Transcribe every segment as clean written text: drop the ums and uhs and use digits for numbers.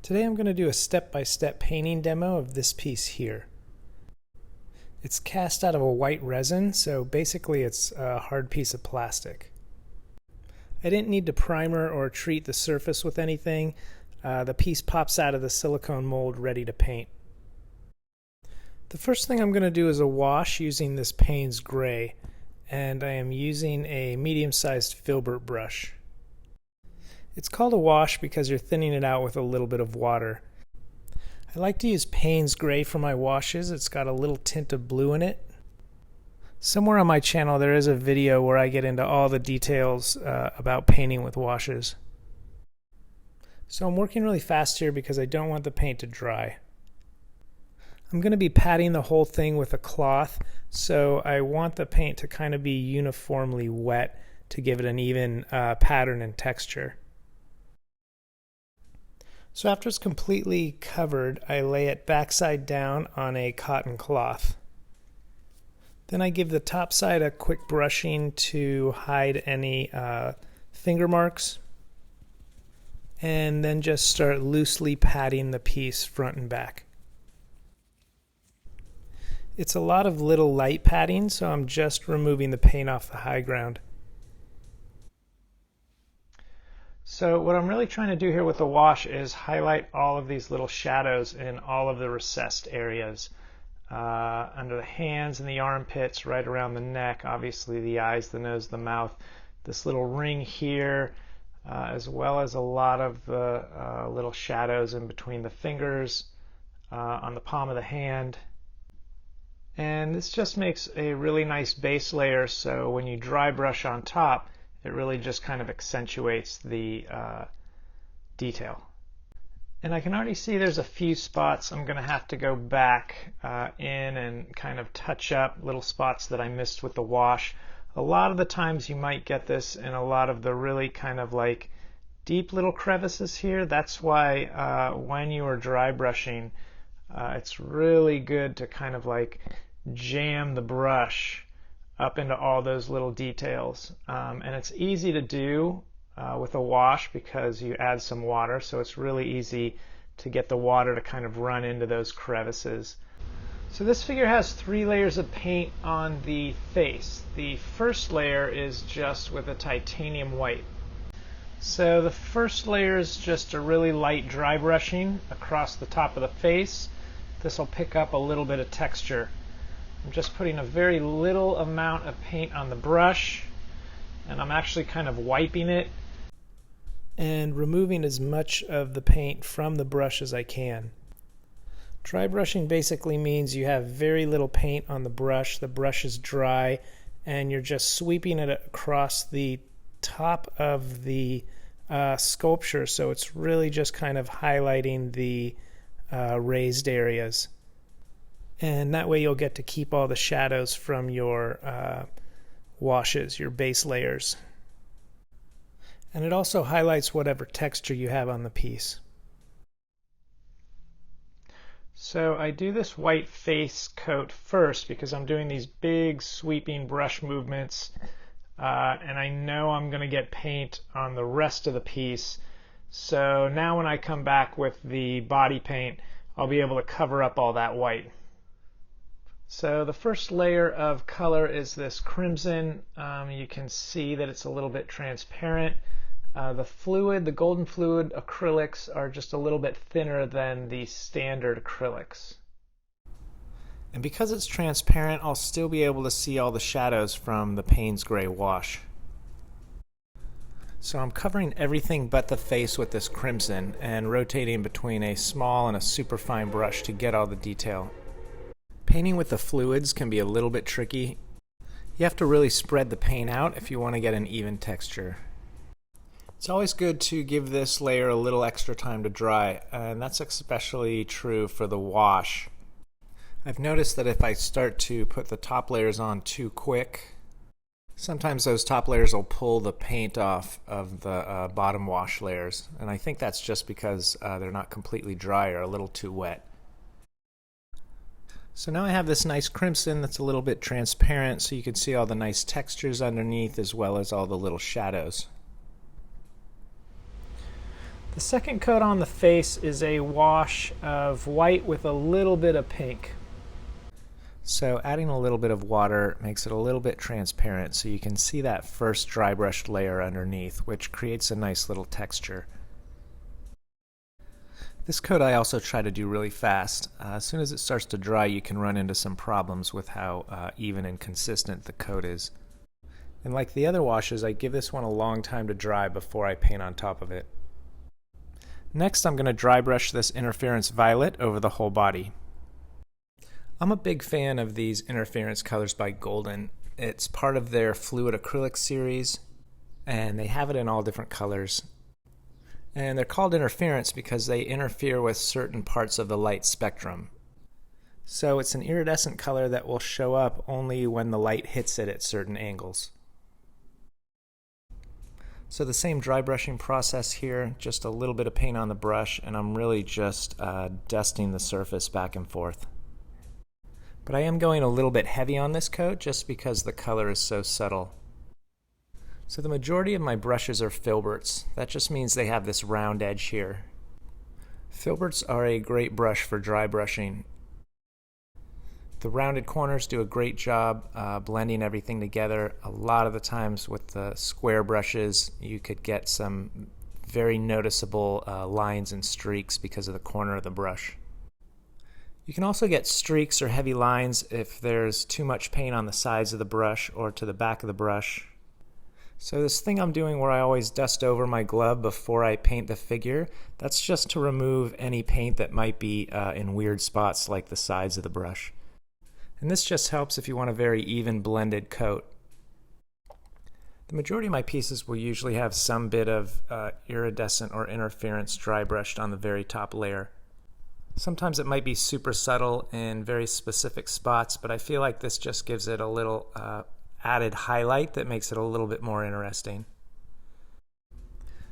Today I'm going to do a step-by-step painting demo of this piece here. It's cast out of a white resin, so basically it's a hard piece of plastic. I didn't need to primer or treat the surface with anything. The piece pops out of the silicone mold ready to paint. The first thing I'm going to do is a wash using this Payne's Gray, and I am using a medium-sized filbert brush. It's called a wash because you're thinning it out with a little bit of water. I like to use Payne's Gray for my washes. It's got a little tint of blue in it. Somewhere on my channel there is a video where I get into all the details about painting with washes. So I'm working really fast here because I don't want the paint to dry. I'm going to be patting the whole thing with a cloth, so I want the paint to kind of be uniformly wet to give it an even pattern and texture. So after it's completely covered, I lay it backside down on a cotton cloth. Then I give the top side a quick brushing to hide any finger marks, and then just start loosely patting the piece front and back. It's a lot of little light patting, so I'm just removing the paint off the high ground. So what I'm really trying to do here with the wash is highlight all of these little shadows in all of the recessed areas. Under the hands and the armpits, right around the neck, obviously the eyes, the nose, the mouth, this little ring here, as well as a lot of the little shadows in between the fingers, on the palm of the hand. And this just makes a really nice base layer, so when you dry brush on top, it really just kind of accentuates the detail. And I can already see there's a few spots I'm going to have to go back in and kind of touch up, little spots that I missed with the wash. A lot of the times you might get this in a lot of the really kind of like deep little crevices here. That's why when you are dry brushing, it's really good to kind of like jam the brush up into all those little details. And it's easy to do with a wash because you add some water, so it's really easy to get the water to kind of run into those crevices. So this figure has 3 layers of paint on the face. The first layer is just with a titanium white. So the first layer is just a really light dry brushing across the top of the face. This will pick up a little bit of texture. I'm just putting a very little amount of paint on the brush, and I'm actually kind of wiping it and removing as much of the paint from the brush as I can. Dry brushing basically means you have very little paint on the brush is dry, and you're just sweeping it across the top of the sculpture, so it's really just kind of highlighting the raised areas. And that way you'll get to keep all the shadows from your washes, your base layers. And it also highlights whatever texture you have on the piece. So I do this white face coat first because I'm doing these big sweeping brush movements, and I know I'm going to get paint on the rest of the piece. So now when I come back with the body paint, I'll be able to cover up all that white. So the first layer of color is this crimson. You can see that it's a little bit transparent. The fluid, the golden fluid acrylics, are just a little bit thinner than the standard acrylics. And because it's transparent, I'll still be able to see all the shadows from the Payne's Gray wash. So I'm covering everything but the face with this crimson and rotating between a small and a superfine brush to get all the detail. Painting with the fluids can be a little bit tricky. You have to really spread the paint out if you want to get an even texture. It's always good to give this layer a little extra time to dry, and that's especially true for the wash. I've noticed that if I start to put the top layers on too quick, sometimes those top layers will pull the paint off of the bottom wash layers, and I think that's just because they're not completely dry or a little too wet. So now I have this nice crimson that's a little bit transparent, so you can see all the nice textures underneath as well as all the little shadows. The second coat on the face is a wash of white with a little bit of pink. So adding a little bit of water makes it a little bit transparent so you can see that first dry brushed layer underneath, which creates a nice little texture. This coat I also try to do really fast. As soon as it starts to dry, you can run into some problems with how even and consistent the coat is. And like the other washes, I give this one a long time to dry before I paint on top of it. Next, I'm going to dry brush this Interference Violet over the whole body. I'm a big fan of these interference colors by Golden. It's part of their Fluid Acrylics series, and they have it in all different colors. And they're called interference because they interfere with certain parts of the light spectrum. So it's an iridescent color that will show up only when the light hits it at certain angles. So the same dry brushing process here, just a little bit of paint on the brush, and I'm really just dusting the surface back and forth. But I am going a little bit heavy on this coat just because the color is so subtle. So the majority of my brushes are filberts. That just means they have this round edge here. Filberts are a great brush for dry brushing. The rounded corners do a great job blending everything together. A lot of the times with the square brushes you could get some very noticeable lines and streaks because of the corner of the brush. You can also get streaks or heavy lines if there's too much paint on the sides of the brush or to the back of the brush. So this thing I'm doing where I always dust over my glove before I paint the figure, that's just to remove any paint that might be in weird spots like the sides of the brush. And this just helps if you want a very even blended coat. The majority of my pieces will usually have some bit of iridescent or interference dry brushed on the very top layer. Sometimes it might be super subtle in very specific spots, but I feel like this just gives it a little added highlight that makes it a little bit more interesting.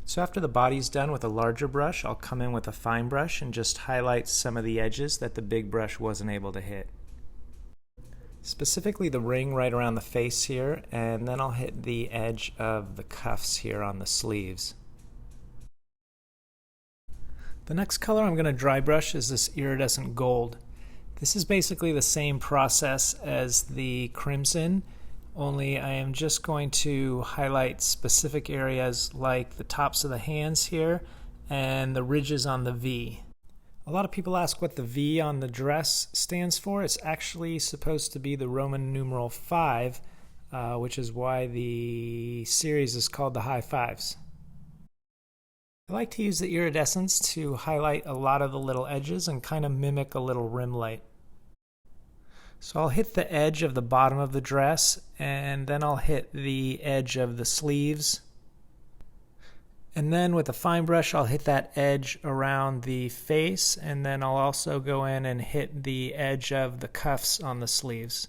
So after the body's done with a larger brush, I'll come in with a fine brush and just highlight some of the edges that the big brush wasn't able to hit. Specifically the ring right around the face here, and then I'll hit the edge of the cuffs here on the sleeves. The next color I'm going to dry brush is this Iridescent Gold. This is basically the same process as the Crimson, only I am just going to highlight specific areas like the tops of the hands here and the ridges on the V. A lot of people ask what the V on the dress stands for. It's actually supposed to be the Roman numeral 5, which is why the series is called the High Fives. I like to use the iridescence to highlight a lot of the little edges and kind of mimic a little rim light. So I'll hit the edge of the bottom of the dress, and then I'll hit the edge of the sleeves. And then with a fine brush, I'll hit that edge around the face, and then I'll also go in and hit the edge of the cuffs on the sleeves.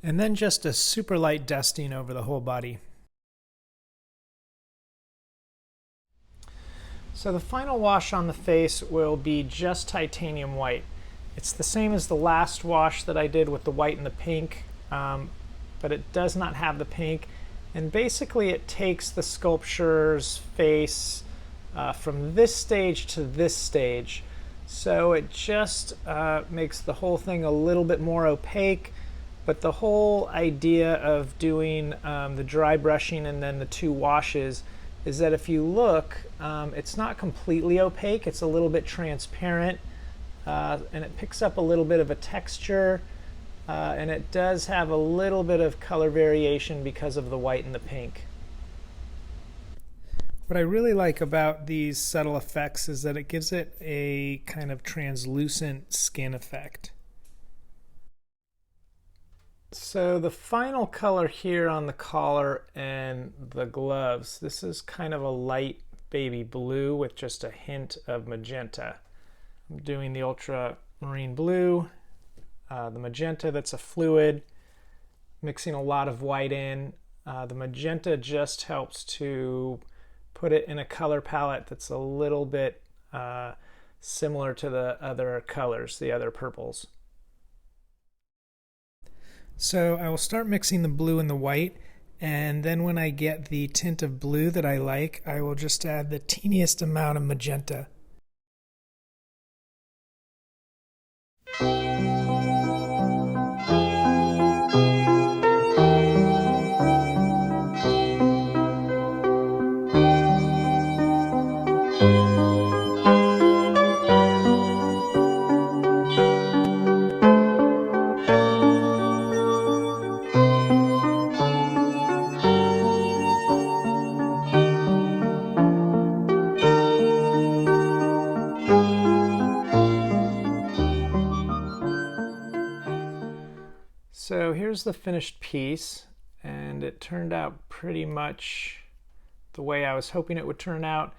And then just a super light dusting over the whole body. So the final wash on the face will be just titanium white. It's the same as the last wash that I did with the white and the pink, but it does not have the pink. And basically it takes the sculpture's face from this stage to this stage. So it just makes the whole thing a little bit more opaque, but the whole idea of doing the dry brushing and then the two washes is that if you look, it's not completely opaque, it's a little bit transparent, and it picks up a little bit of a texture. And it does have a little bit of color variation because of the white and the pink. What I really like about these subtle effects is that it gives it a kind of translucent skin effect. So the final color here on the collar and the gloves, this is kind of a light baby blue with just a hint of magenta. I'm doing the ultramarine blue. The magenta, that's a fluid, mixing a lot of white in. The magenta just helps to put it in a color palette that's a little bit similar to the other colors, the other purples. So I will start mixing the blue and the white, And then when I get the tint of blue that I like, I will just add the teeniest amount of magenta. So here's the finished piece, and it turned out pretty much the way I was hoping it would turn out.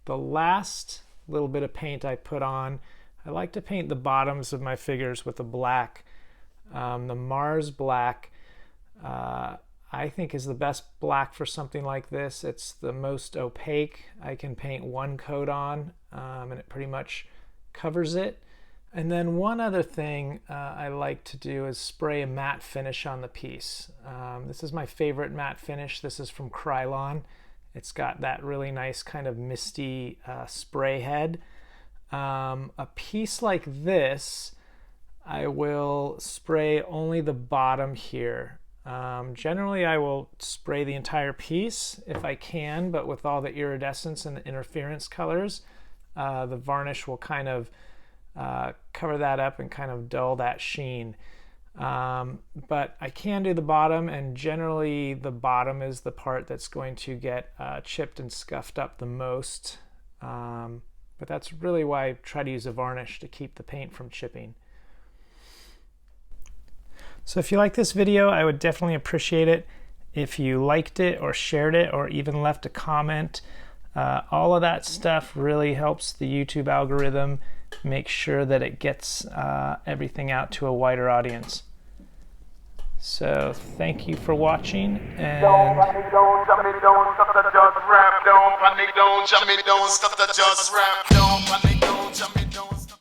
The last little bit of paint I put on, I like to paint the bottoms of my figures with a black. The Mars black I think is the best black for something like this. It's the most opaque. I can paint one coat on and it pretty much covers it. And then one other thing I like to do is spray a matte finish on the piece. This is my favorite matte finish. This is from Krylon. It's got that really nice kind of misty spray head. A piece like this, I will spray only the bottom here. Generally I will spray the entire piece if I can, but with all the iridescence and the interference colors, the varnish will kind of cover that up and kind of dull that sheen. But I can do the bottom, and generally the bottom is the part that's going to get chipped and scuffed up the most. But that's really why I try to use a varnish to keep the paint from chipping. So if you like this video, I would definitely appreciate it if you liked it or shared it or even left a comment. All of that stuff really helps the YouTube algorithm make sure that it gets everything out to a wider audience. So thank you for watching, and don't